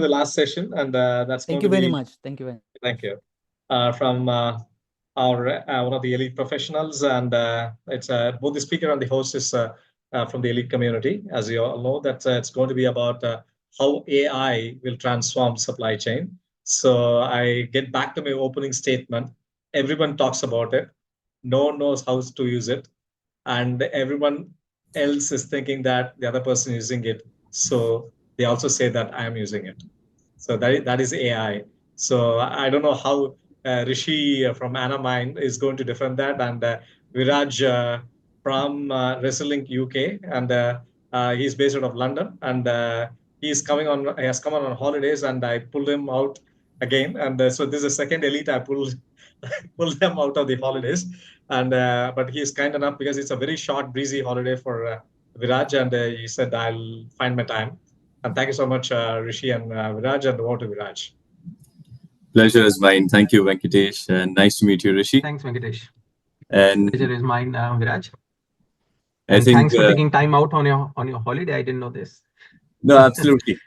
the last session, and that's going Thank to you very be much. Thank you very much. thank you from our one of the elite professionals, and it's both the speaker and the host is from the elite community. As you all know, that it's going to be about how AI will transform supply chain. So I get back to my opening statement. Everyone talks about it. No one knows how to use it, and everyone else is thinking that the other person is using it. So they also say that I am using it. So that is AI. So I don't know how Rishi from Anamind is going to defend that, and Viraj from Wrestling UK, and he's based out of London, and he's coming on. He has come on holidays, and I pulled him out again, and so this is the second elite I pulled pull them out of the holidays. And but he is kind enough because it's a very short, breezy holiday for Viraj, and he said I'll find my time. And thank you so much, Rishi and Viraj, and over to Viraj. Pleasure is mine. Thank you, Venkatesh, and nice to meet you, Rishi. Thanks, Venkatesh. And Pleasure is mine, Viraj. I And think thanks for taking time out on your holiday. I didn't know this. no, absolutely.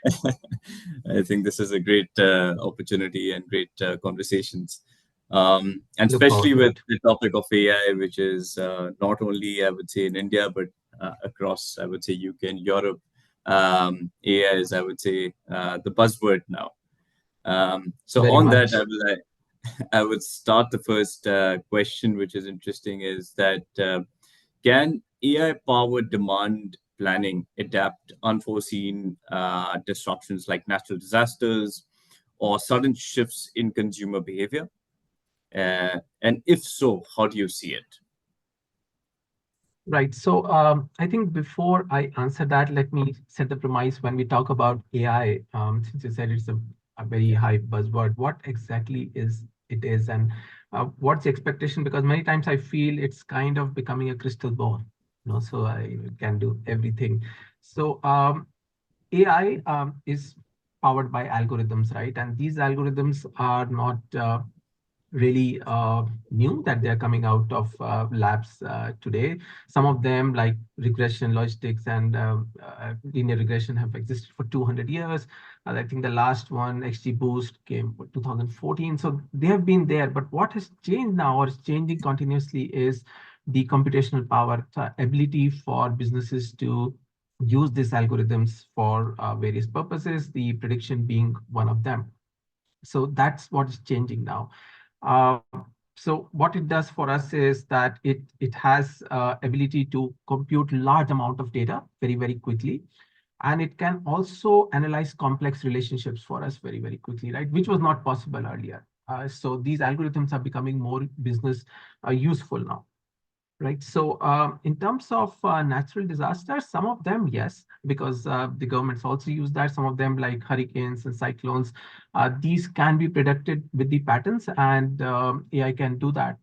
I think this is a great opportunity and great conversations, and Look forward especially to with it. the topic of AI, which is not only I would say in India, but across I would say UK and Europe. AI is I would say the buzzword now. So Very on that, much. I would start the first question, which is interesting, is that can AI-powered demand planning adapt unforeseen disruptions like natural disasters or sudden shifts in consumer behavior? And if so, how do you see it? Right. So I think before I answer that, let me set the premise when we talk about AI. Since you said it's a very high buzzword, what exactly is it is, and what's the expectation? Because many times I feel it's kind of becoming a crystal ball, so I can do everything. So AI is powered by algorithms, right? And these algorithms are not really new, that they're coming out of labs today. Some of them, like regression, logistics, and linear regression, have existed for 200 years. I think the last one, XGBoost, came 2014. So they have been there. But what has changed now, or is changing continuously, is the computational power, the ability for businesses to use these algorithms for various purposes, the prediction being one of them. So that's what is changing now. Uh, so what it does for us is that it has ability to compute large amount of data very, very quickly. And it can also analyze complex relationships for us very, very quickly, right? Which was not possible earlier. So these algorithms are becoming more business useful now. Right. So in terms of natural disasters, some of them, yes, because the governments also use that. Some of them, like hurricanes and cyclones, these can be predicted with the patterns, and AI can do that.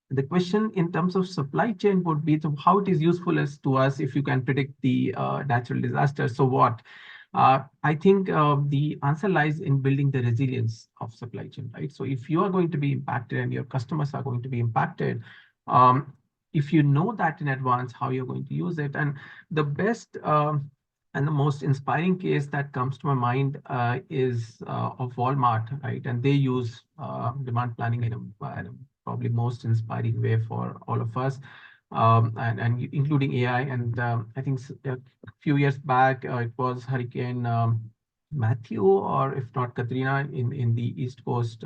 The question in terms of supply chain would be to how it is useful as to us if you can predict the natural disasters. So what? I think the answer lies in building the resilience of supply chain, right? So if you are going to be impacted and your customers are going to be impacted, um, if you know that in advance, how you're going to use it. And the best and the most inspiring case that comes to my mind is of Walmart, right? And they use demand planning in a probably most inspiring way for all of us, and including AI. And I think a few years back, it was Hurricane Matthew, or if not Katrina, in the East Coast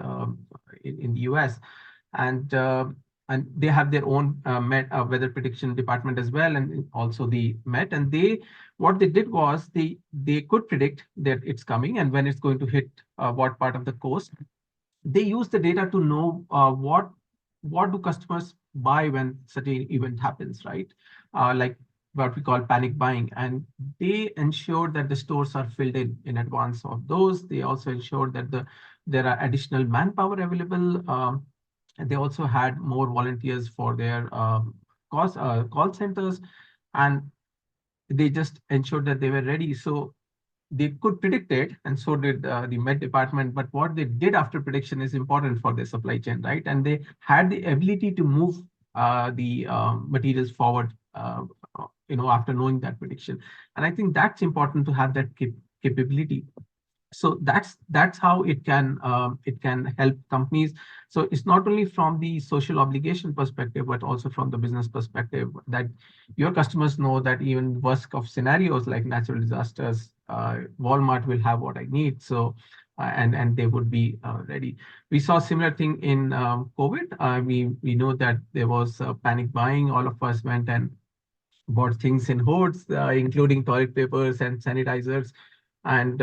in the US. And they have their own weather prediction department as well, and also the Met. And what they did was they could predict that it's coming and when it's going to hit what part of the coast. They use the data to know what do customers buy when such an event happens, right? Like what we call panic buying. And they ensure that the stores are filled in advance of those. They also ensure that there are additional manpower available. And they also had more volunteers for their call centers, and they just ensured that they were ready. So they could predict it, and so did the Met department. But what they did after prediction is important for their supply chain, right? And they had the ability to move the materials forward, after knowing that prediction. And I think that's important to have that capability. So that's how it can help companies. So it's not only from the social obligation perspective, but also from the business perspective, that your customers know that even worst of scenarios like natural disasters, Walmart will have what I need. So and they would be ready. We saw similar thing in COVID. We know that there was panic buying. All of us went and bought things in hordes, including toilet papers and sanitizers. And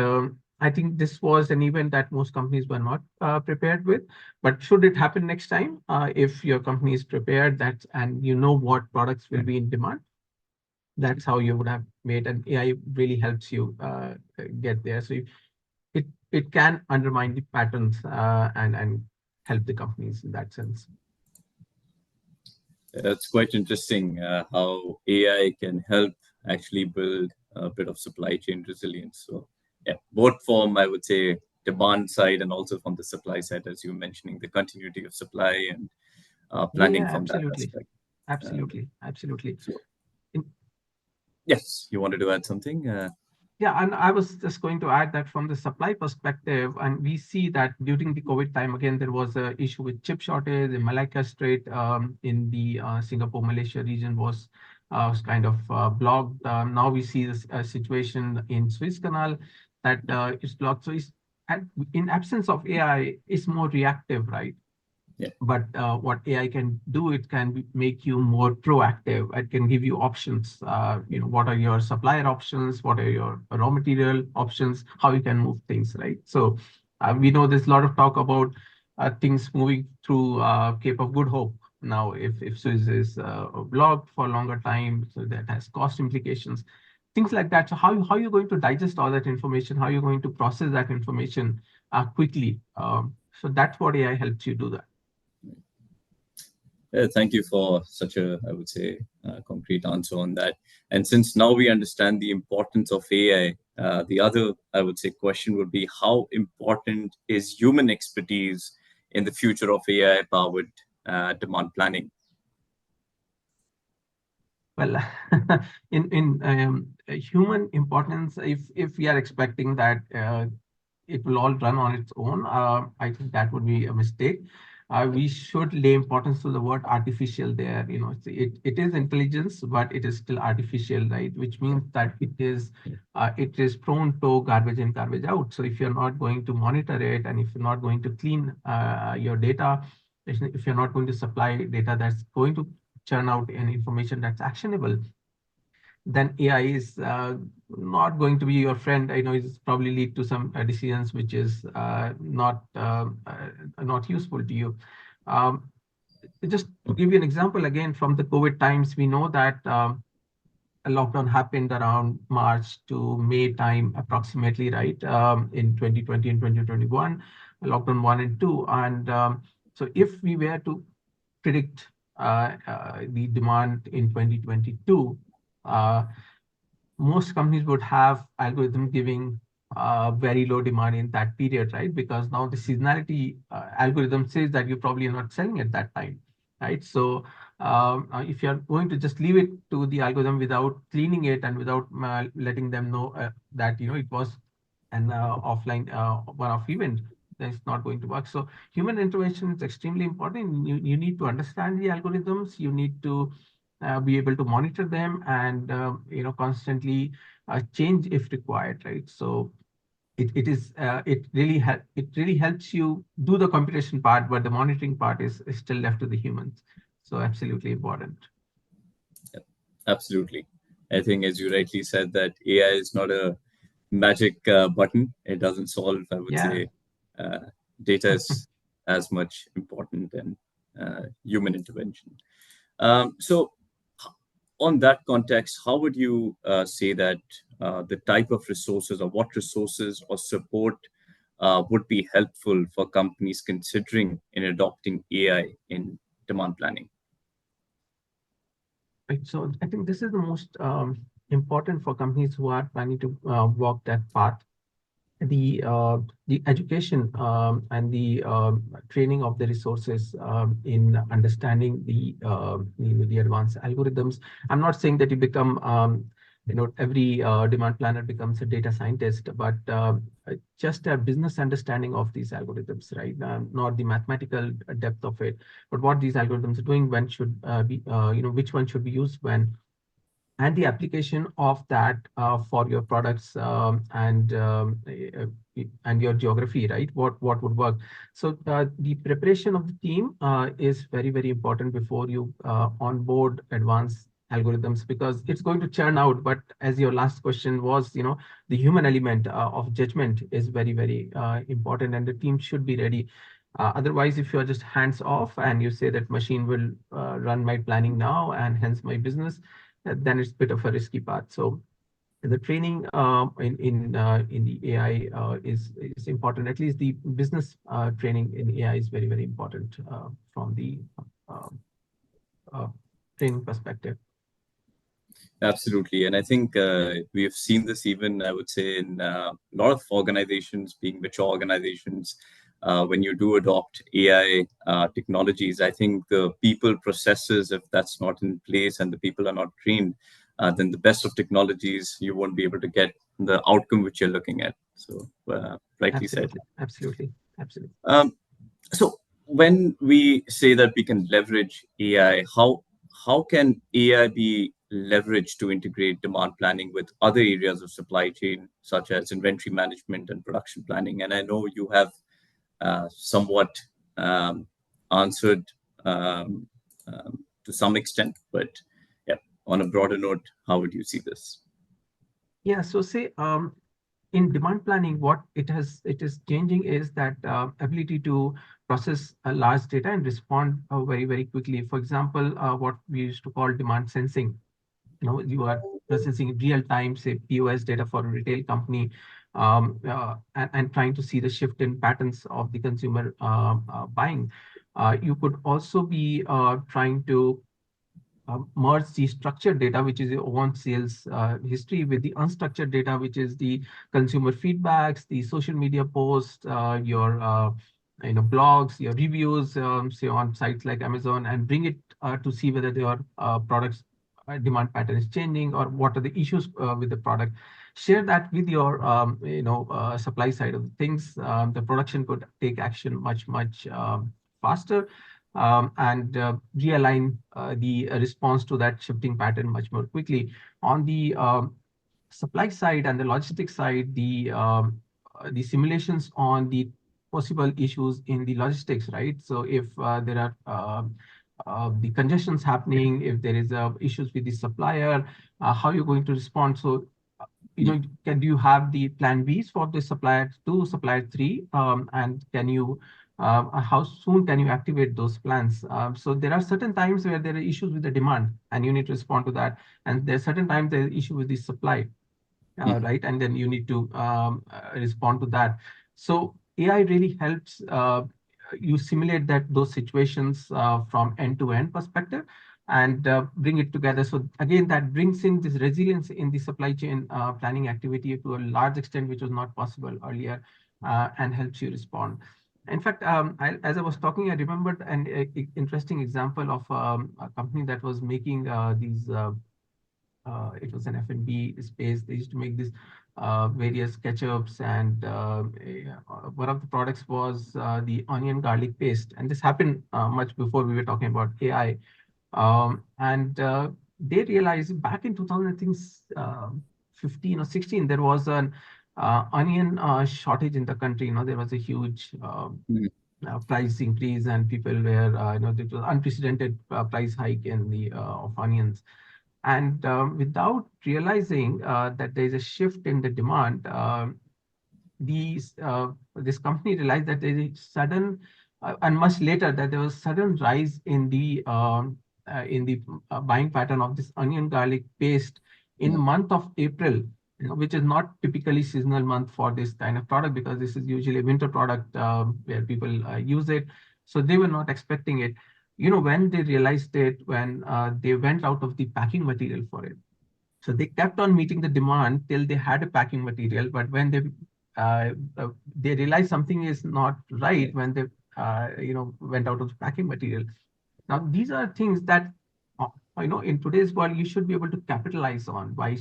I think this was an event that most companies were not prepared with. But should it happen next time, if your company is prepared, that and you know what products will be in demand, that's how you would have made. And AI really helps you get there. So it can undermine the patterns and help the companies in that sense. It's quite interesting how AI can help actually build a bit of supply chain resilience. So, yeah, both from, I would say, demand side and also from the supply side, as you were mentioning, the continuity of supply and Yeah, planning from that absolutely. aspect. Absolutely. So, yes, you wanted to add something? Yeah, and I was just going to add that from the supply perspective, and we see that during the COVID time, again, there was an issue with chip shortage. The Malacca Strait in the Singapore, Malaysia region was kind of blocked. Now we see this situation in Suez Canal that is blocked. So and in absence of AI, it's more reactive, right? Yeah. But what AI can do, it can make you more proactive. It can give you options. What are your supplier options? What are your raw material options? How you can move things, right? So we know there's a lot of talk about things moving through Cape of Good Hope. Now, if Suez is blocked for a longer time, so that has cost implications, things like that. So how are you going to digest all that information? How are you going to process that information quickly? So that's what AI helps you do that. Thank you for such a, I would say, concrete answer on that. And since now we understand the importance of AI, the other, I would say, question would be how important is human expertise in the future of AI-powered demand planning? Well, in human importance, if we are expecting that it will all run on its own, I think that would be a mistake. We should lay importance to the word artificial there. It is intelligence, but it is still artificial, right? Which means that it is prone to garbage in, garbage out. So if you're not going to monitor it, and if you're not going to clean your data, if you're not going to supply data that's going to churn out an information that's actionable, then AI is not going to be your friend. I know it's probably lead to some decisions which is not useful to you. Just to give you an example, again, from the COVID times, we know that a lockdown happened around March to May time, approximately, right? In 2020 and 2021, lockdown 1 and 2. And so if we were to predict the demand in 2022, most companies would have algorithms giving very low demand in that period, right? Because now the seasonality algorithm says that you're probably not selling at that time, right? So if you're going to just leave it to the algorithm without cleaning it and without letting them know that it was an offline one-off event, then it's not going to work. So human intervention is extremely important. You need to understand the algorithms. You need to be able to monitor them and constantly change if required, right? So it really helps you do the computation part, but the monitoring part is still left to the humans. So absolutely important. Yep, absolutely. I think, as you rightly said, that AI is not a magic button. It doesn't solve, I would Yeah. say, data is as much important than human intervention. So, on that context, how would you say that the type of resources or what resources or support would be helpful for companies considering in adopting AI in demand planning? Right. So I think this is the most important for companies who are planning to walk that path. The education and the training of the resources in understanding the advanced algorithms. I'm not saying that you become every demand planner becomes a data scientist, but just a business understanding of these algorithms, right? Not the mathematical depth of it, but what these algorithms are doing, when should be, which one should be used when, and the application of that for your products, and your geography, right? What would work? So the preparation of the team is very, very important before you onboard advanced algorithms, because it's going to churn out. But as your last question was, the human element of judgment is very, very important, and the team should be ready. Otherwise, if you're just hands off and you say that machine will run my planning now and hence my business, then it's a bit of a risky path. So the training in the AI is important. At least the business training in AI is very, very important from the uh, uh, training perspective. Absolutely. And I think we have seen this even, I would say, in a lot of organizations, being mature organizations. When you do adopt AI technologies, I think the people processes, if that's not in place and the people are not trained, then the best of technologies, you won't be able to get the outcome which you're looking at. So, rightly said. Absolutely. Um, so when we say that we can leverage AI, how can AI be leveraged to integrate demand planning with other areas of supply chain, such as inventory management and production planning? And I know you have somewhat um, answered to some extent, but yeah, on a broader note, how would you see this? Yeah. So say in demand planning, what it is changing is that ability to process a large data and respond very, very quickly. For example, what we used to call demand sensing. You are processing real time, say, POS data for a retail company, and trying to see the shift in patterns of the consumer buying. You could also be trying to merge the structured data, which is your own sales history, with the unstructured data, which is the consumer feedbacks, the social media posts, your blogs, your reviews, say on sites like Amazon, and bring it to see whether your products demand pattern is changing, or what are the issues with the product. Share that with your supply side of things. The production could take action much faster, and realign the response to that shifting pattern much more quickly. On the supply side and the logistics side, the simulations on the possible issues in the logistics, right? So if there are the congestions happening, if there is issues with the supplier, how you're going to respond. So can you have the plan Bs for the supplier 2, supplier 3, and can you how soon can you activate those plans? So there are certain times where there are issues with the demand and you need to respond to that, and there are certain times there is issue with the supply, right? And then you need to respond to that. So AI really helps you simulate those situations from end-to-end perspective, and bring it together. So again, that brings in this resilience in the supply chain planning activity to a large extent, which was not possible earlier, and helps you respond. In fact, as I was talking, I remembered an interesting example of a company that was making these it was an F&B space. They used to make these various ketchups, and one of the products was the onion garlic paste. And this happened much before we were talking about AI. And they realized back in 2000, I think 15 or 16, there was an onion shortage in the country. There was a huge price increase, and people were, there was unprecedented price hike in the of onions. And without realizing that there is a shift in the demand, this company realized that there is a sudden and much later that there was sudden rise in the buying pattern of this onion garlic paste in the month of April, which is not typically seasonal month for this kind of product, because this is usually a winter product where people use it. So they were not expecting it. When they realized it, when they went out of the packing material for it. So they kept on meeting the demand till they had a packing material. But when they realized something is not right, when they went out of the packing material. Now these are things that in today's world, you should be able to capitalize on by,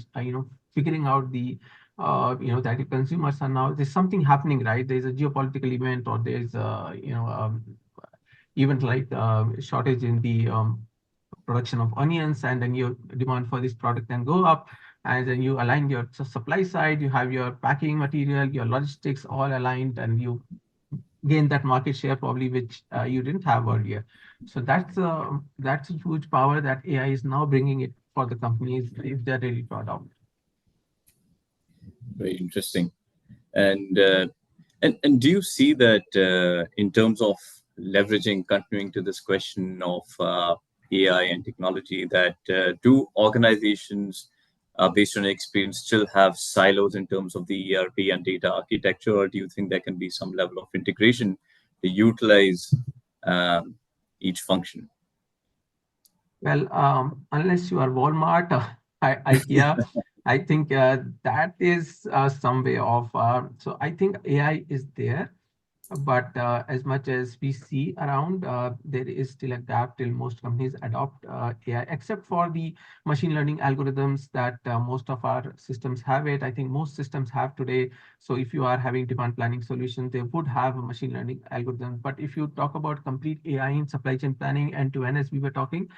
figuring out that the consumers are now, there's something happening, right? There's a geopolitical event, or there's event like shortage in the production of onions, and then your demand for this product can go up. And then you align your supply side, you have your packing material, your logistics all aligned, and you gain that market share probably, which you didn't have earlier. So that's a huge power that AI is now bringing it for the companies if they're really proud of. Very interesting. And do you see that in terms of leveraging, continuing to this question of AI and technology, that do organizations, based on experience, still have silos in terms of the ERP and data architecture, or do you think there can be some level of integration to utilize each function? Well, unless you are Walmart, IKEA, I think that is some way of. So I think AI is there, but as much as we see around, there is still a gap till most companies adopt AI, except for the machine learning algorithms that most of our systems have it. I think most systems have today. So if you are having demand planning solutions, they would have a machine learning algorithm. But if you talk about complete AI in supply chain planning end to end, as we were talking,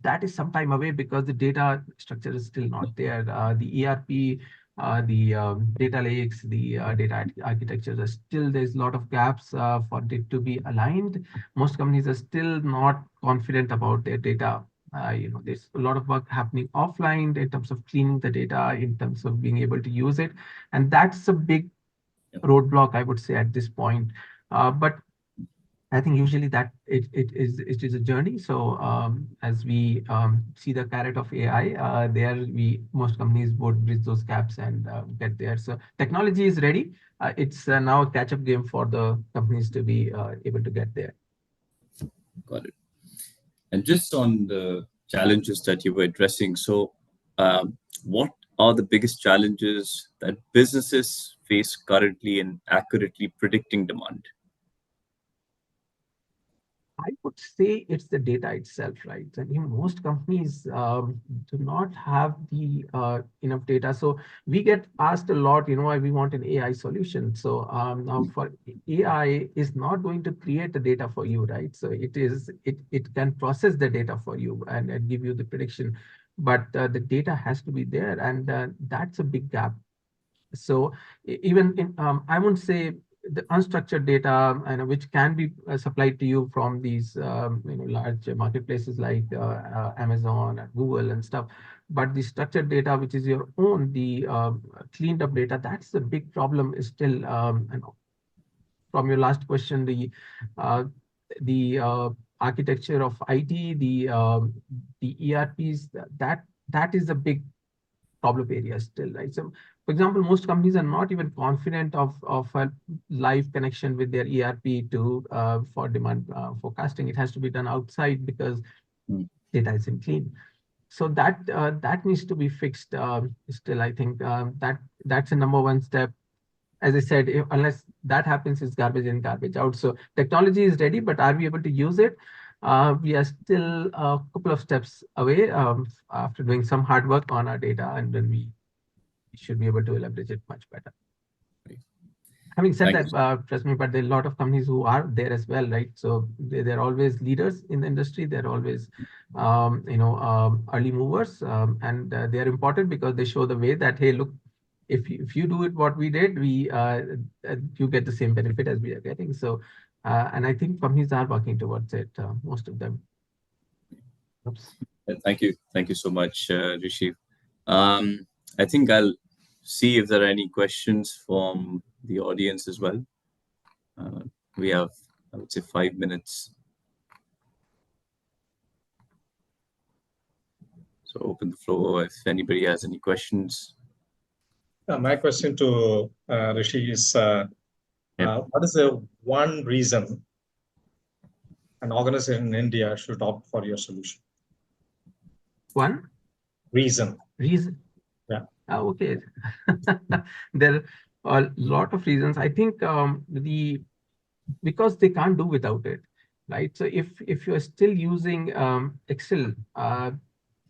that is some time away because the data structure is still not there. The ERP, the data lakes, the data architectures are still, there's a lot of gaps for it to be aligned. Most companies are still not confident about their data. There's a lot of work happening offline in terms of cleaning the data, in terms of being able to use it. And that's a big roadblock, I would say, at this point. But I think usually that it is a journey. So as we see the carrot of AI, most companies would bridge those gaps and get there. So technology is ready. It's now a catch-up game for the companies to be able to get there. Got it. And just on the challenges that you were addressing, so what are the biggest challenges that businesses face currently in accurately predicting demand? I would say it's the data itself, right? I mean, most companies do not have the enough data. So we get asked a lot, we want an AI solution. So now for AI is not going to create the data for you, right? So it can process the data for you and give you the prediction, but the data has to be there, and that's a big gap. So even in, I won't say the unstructured data, which can be supplied to you from these large marketplaces like Amazon and Google and stuff, but the structured data, which is your own, the cleaned up data, that's the big problem. Is still from your last question, the architecture of IT, the ERPs, that is a big problem area still, right? So, for example, most companies are not even confident of a live connection with their ERP to for demand forecasting. It has to be done outside because data isn't clean. So that needs to be fixed. Still, I think that's a number one step. As I said, unless that happens, it's garbage in, garbage out. So technology is ready, but are we able to use it? We are still a couple of steps away after doing some hard work on our data, and then we should be able to leverage it much better. Having said that, trust me, but there are a lot of companies who are there as well, right? So they're always leaders in the industry. They're always, early movers, and they're important because they show the way that, hey, look, if you do it what we did, you get the same benefit as we are getting. So, and I think companies are working towards it, most of them. Oops. Thank you so much, Rishi. I think I'll see if there are any questions from the audience as well. We have, I would say, 5 minutes. So open the floor if anybody has any questions. My question to Rishi is, what is the one reason an organization in India should opt for your solution? One? Reason. Yeah. Okay. There are a lot of reasons. I think because they can't do without it. right? So if you're still using Excel,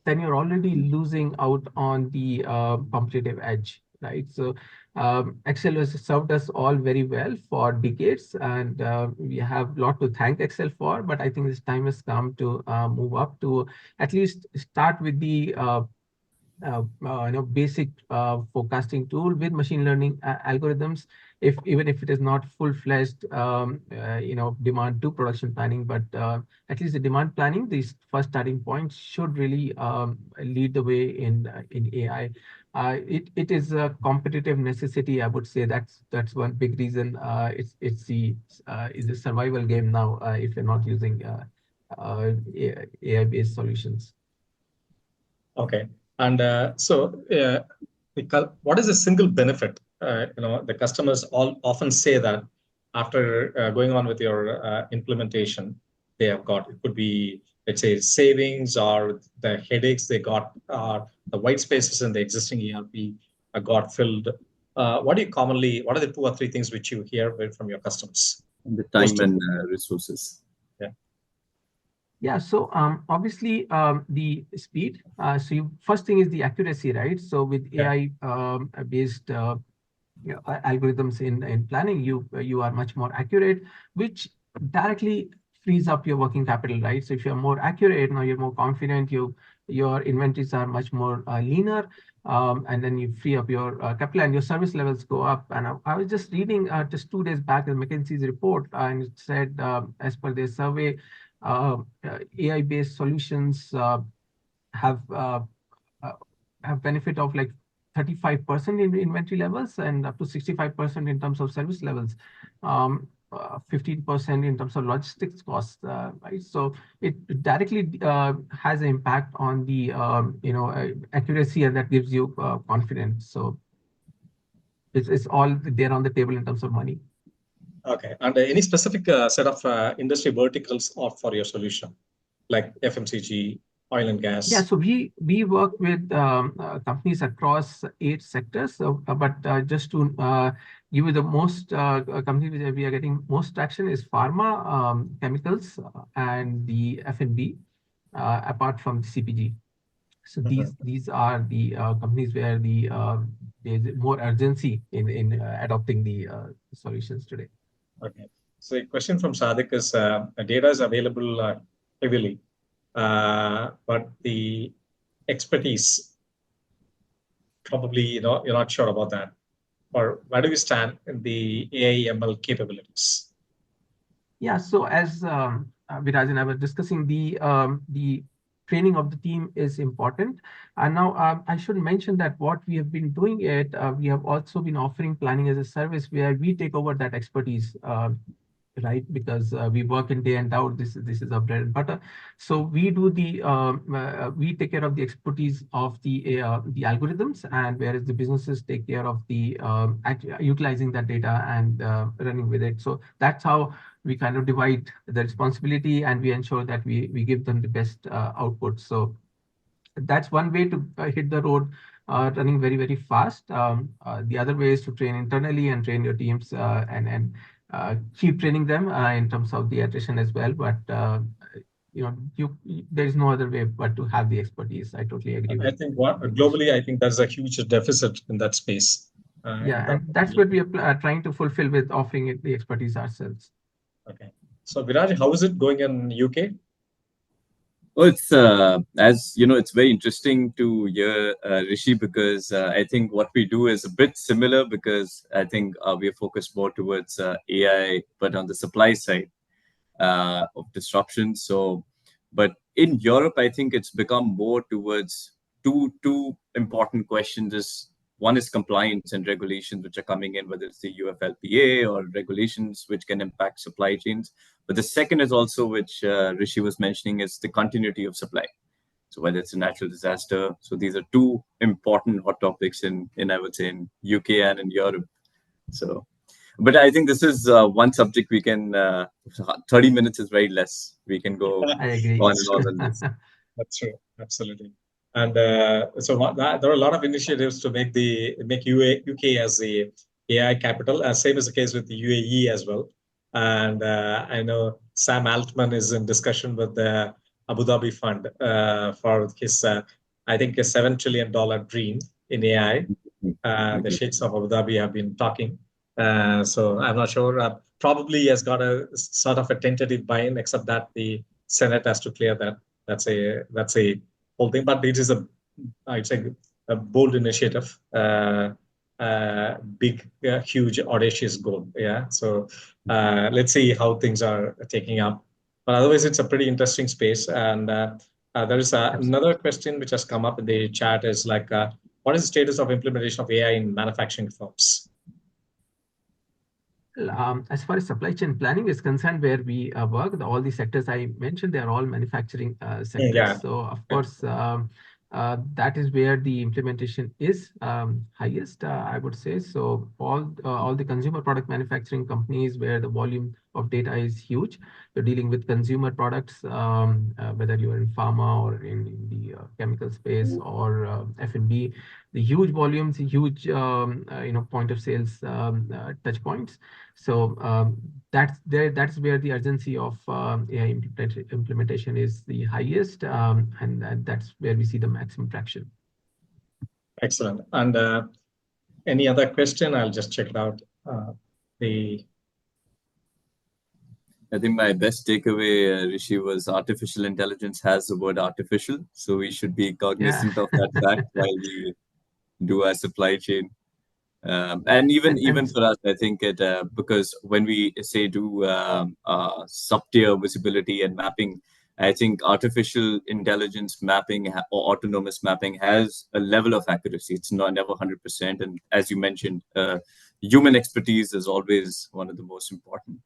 then you're already losing out on the competitive edge, right? So Excel has served us all very well for decades, and we have a lot to thank Excel for. But I think this time has come to move up to at least start with the basic forecasting tool with machine learning algorithms, if even if it is not full-fledged demand to production planning, but at least the demand planning, these first starting points should really lead the way in AI. It is a competitive necessity, I would say. That's one big reason. It's a survival game now if you're not using AI-based solutions. Okay. And what is the single benefit? The customers all often say that after going on with your implementation, they have got, it could be, let's say, savings, or the headaches they got, the white spaces in the existing ERP got filled. What are the 2 or 3 things which you hear from your customers? The time and resources. Yeah. Yeah, so obviously the speed. First thing is the accuracy, right? So with AI based algorithms in planning, you are much more accurate, which directly frees up your working capital, right? So if you're more accurate, now you're more confident, your inventories are much more leaner, and then you free up your capital and your service levels go up. And I was just reading just 2 days back in McKinsey's report, and it said as per their survey, AI-based solutions have uh, have benefit of like 35% in inventory levels and up to 65% in terms of service levels, 15% in terms of logistics costs, right? So it directly has an impact on the accuracy, and that gives you confidence. So it's all there on the table in terms of money. Okay. And any specific set of industry verticals for your solution, like FMCG, oil and gas? Yeah, so we work with companies across 8 sectors. So, but just to give you the most companies where we are getting most traction is pharma, chemicals, and the F&B, apart from the CPG. So these are the companies where there's more urgency in adopting the solutions today. Okay. So a question from Sadik is, data is available heavily, but the expertise, probably, you're not sure about that. Or where do we stand in the AI ML capabilities? Yeah, so as Viraj and I were discussing, the training of the team is important. And now I should mention that what we have been doing we have also been offering planning as a service where we take over that expertise, right? Because we work in day and out. This is our bread and butter. So we do we take care of the expertise of the algorithms, and whereas the businesses take care of the utilizing that data and running with it. So that's how we kind of divide the responsibility, and we ensure that we give them the best output. So that's one way to hit the road running very, very fast. The other way is to train internally and train your teams and keep training them in terms of the attrition as well. But there is no other way but to have the expertise. I totally agree with. I think globally, I think there's a huge deficit in that space. Yeah, and that's what we are trying to fulfill with offering the expertise ourselves. Okay. So Viraj, how is it going in UK? Well, it's as you know, it's very interesting to hear Rishi, because I think what we do is a bit similar, because I think we are focused more towards AI, but on the supply side of disruption. So, but in Europe, I think it's become more towards two important questions. One is compliance and regulations which are coming in, whether it's the UFLPA or regulations which can impact supply chains. But the second is also, which Rishi was mentioning, is the continuity of supply. So whether it's a natural disaster. So these are two important hot topics in I would say in UK and in Europe. So, but I think this is one subject we can, 30 minutes is very less. We can go I agree. on and on this. That's true. Absolutely. And so there are a lot of initiatives to make UK as the AI capital. Same is the case with the UAE as well. And I know Sam Altman is in discussion with the Abu Dhabi fund for his, I think, a $7 trillion dream in AI. The Sheikhs of Abu Dhabi have been talking. So I'm not sure. Probably he has got a sort of a tentative buy-in, except that the Senate has to clear that. That's a whole thing. But it is I'd say, a bold initiative, big, huge, audacious goal. Yeah. So let's see how things are taking up. But otherwise, it's a pretty interesting space. And there is another question which has come up in the chat is like, what is the status of implementation of AI in manufacturing firms? As far as supply chain planning is concerned, where we work, all the sectors I mentioned, they are all manufacturing sectors. Yeah. So of course, that is where the implementation is highest, I would say. So all the consumer product manufacturing companies where the volume of data is huge, you're dealing with consumer products, whether you're in pharma or in the chemical space or F&B, the huge volumes, huge point of sales touch points. So that's where the urgency of AI implementation is the highest, and that's where we see the maximum traction. Excellent. And any other question? I'll just check it out. I think my best takeaway, Rishi, was artificial intelligence has the word artificial. So we should be cognizant of that fact while we do our supply chain. And even for us, I think because when we say do sub-tier visibility and mapping, I think artificial intelligence mapping or autonomous mapping has a level of accuracy. It's never 100%. And as you mentioned, human expertise is always one of the most important.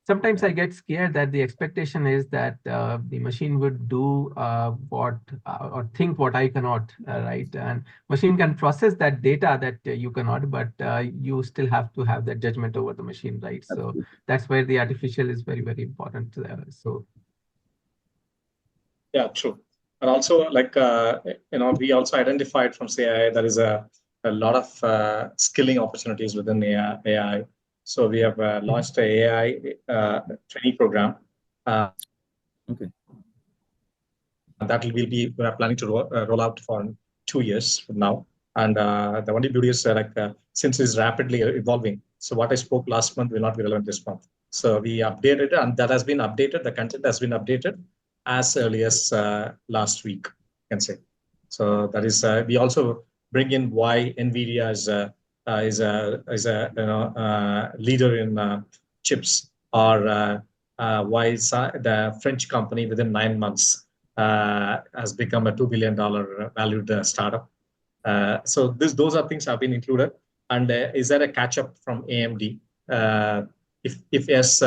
Sometimes I get scared that the expectation is that the machine would do what or think what I cannot, right? And machine can process that data that you cannot, but you still have to have that judgment over the machine, right? So that's where the artificial is very, very important. Yeah, true. And also, like, we also identified from CII there is a lot of skilling opportunities within AI. So we have launched an AI training program. Okay. That we're planning to roll out for 2 years from now. And the only beauty is since it's rapidly evolving, so what I spoke last month will not be relevant this month. So we updated it, and that has been updated. The content has been updated as early as last week, I can say. So that is we also bring in why NVIDIA is a leader in chips, or why the French company within 9 months has become a $2 billion valued startup. So those are things have been included. And is there a catch up from AMD? If yes,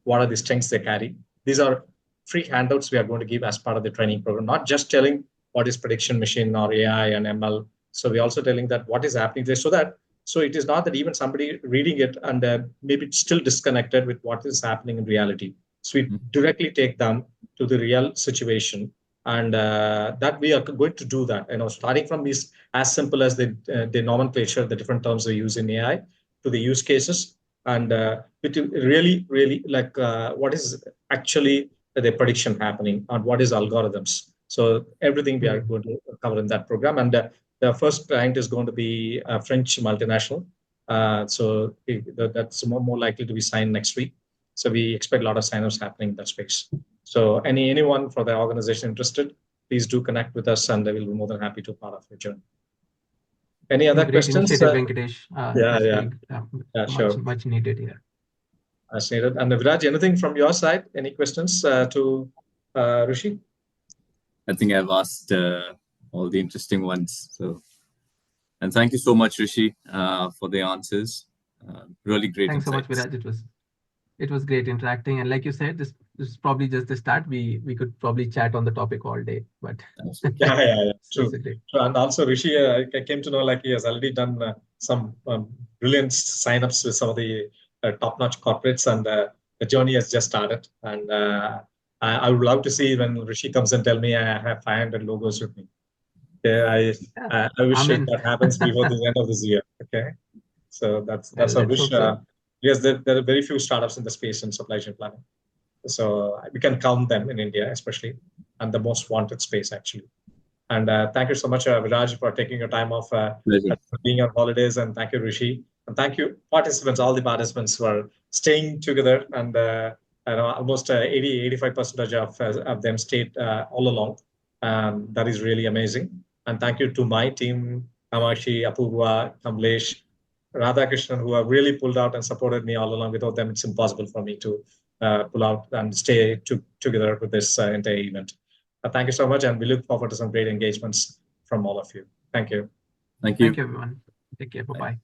what are the strengths they carry? These are free handouts we are going to give as part of the training program, not just telling what is prediction machine or AI and ML. So we're also telling that what is happening there, so it is not that even somebody reading it and maybe still disconnected with what is happening in reality. So we directly take them to the real situation, and that we are going to do that. Starting from these as simple as the nomenclature, the different terms we use in AI, to the use cases, and really, really like what is actually the prediction happening and what is algorithms. So everything we are going to cover in that program. And the first client is going to be a French multinational. So that's more likely to be signed next week. So we expect a lot of sign-ups happening in that space. So anyone for the organization interested, please do connect with us, and we will be more than happy to be part of your journey. Any other questions? Venkatesh. Sure. Much needed here. Much needed. And Viraj, anything from your side? Any questions to Rishi? I think I've asked all the interesting ones. So, and thank you so much, Rishi, for the answers. Really great. Thanks insights. So much, Viraj. It was great interacting, and like you said, this is probably just the start. We could probably chat on the topic all day, but yeah. True. And also Rishi, I came to know like he has already done some brilliant signups with some of the top-notch corporates, and the journey has just started. And I would love to see when Rishi comes and tell me I have 500 logos with me. I wish that happens before the end of this year. Okay, so that's a wish. because there are very few startups in the space in supply chain planning. So we can count them in India, especially, and the most wanted space actually. And thank you so much, Viraj, for taking your time off, being on holidays, and thank you, Rishi, and thank you, participants, all the participants for staying together, and almost 85% of them stayed all along. That is really amazing. And thank you to my team, Kamashi, Apurva, Kamlesh, Radhakrishnan, who have really pulled out and supported me all along. Without them, it's impossible for me to pull out and stay together with this entire event. Thank you so much, and we look forward to some great engagements from all of you. Thank you. Thank you. Thank you, everyone. Take care. Bye-bye.